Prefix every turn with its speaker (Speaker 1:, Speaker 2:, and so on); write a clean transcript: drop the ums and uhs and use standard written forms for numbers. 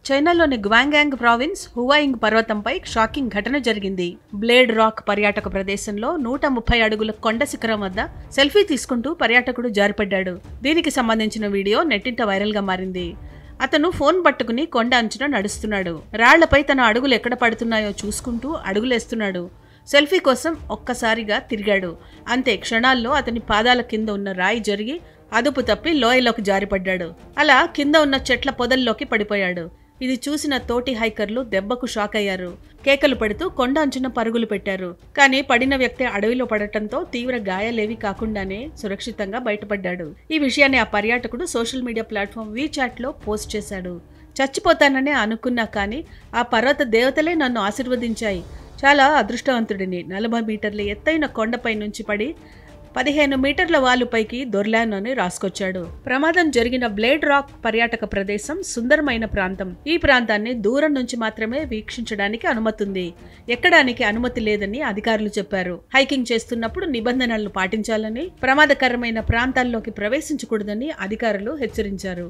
Speaker 1: చైనాలోని గ్వాంగ్యాంగ్ province హువాయింగ్ పర్వతంపై shocking ఘటన జరిగింది. బ్లేడ్ రాక్ పర్యాటక ప్రదేశంలో 130 అడుగుల కొండ శిఖరం వద్ద సెల్ఫీ తీసుకుంటూ పర్యాటకుడు జారిపడ్డాడు. దీనికి సంబంధించిన వీడియో నెట్టింట వైరల్ గా మారింది. అతను ఫోన్ పట్టుకుని కొండ అంచున నడుస్తున్నాడు. రాళ్లపై తన అడుగులు ఎక్కడ పడుతున్నాయో చూసుకుంటూ అడుగులేస్తున్నాడు. సెల్ఫీ కోసం ఒక్కసారిగా తిరిగాడు. అంతే, క్షణాల్లో అతని పాదాల కింద ఉన్న రాయి జరిగి అదుపు తప్పి లోయలోకి జారిపడ్డాడు. అలా కింద ఉన్న చెట్ల పొదల్లోకి పడిపోయాడు. ఇది చూసిన తోటి హైకర్లు దెబ్బకు షాక్ అయ్యారు. కేకలు పెడుతూ కొండ అంచున పరుగులు పెట్టారు. కానీ పడిన వ్యక్తి అడవిలో పడటంతో తీవ్ర గాయాలేవి కాకుండానే సురక్షితంగా బయటపడ్డాడు. ఈ విషయాన్ని ఆ పర్యాటకుడు సోషల్ మీడియా ప్లాట్ఫామ్ వీచాట్ లో పోస్ట్ చేశాడు. చచ్చిపోతాననే అనుకున్నా కానీ ఆ పర్వత దేవతలే నన్ను ఆశీర్వదించాయి. చాలా అదృష్టవంతుడిని. 40 మీటర్ల ఎత్తైన కొండపై నుంచి పడి 15 మీటర్ల వాలుపైకి దొర్లాను అని రాసుకొచ్చాడు. ప్రమాదం జరిగిన బ్లేడ్ రాక్ పర్యాటక ప్రదేశం సుందరమైన ప్రాంతం. ఈ ప్రాంతాన్ని దూరం నుంచి మాత్రమే వీక్షించడానికి అనుమతి ఉంది. ఎక్కడానికి అనుమతి లేదని అధికారులు చెప్పారు. హైకింగ్ చేస్తున్నప్పుడు నిబంధనలను పాటించాలని, ప్రమాదకరమైన ప్రాంతాల్లోకి ప్రవేశించకూడదని అధికారులు హెచ్చరించారు.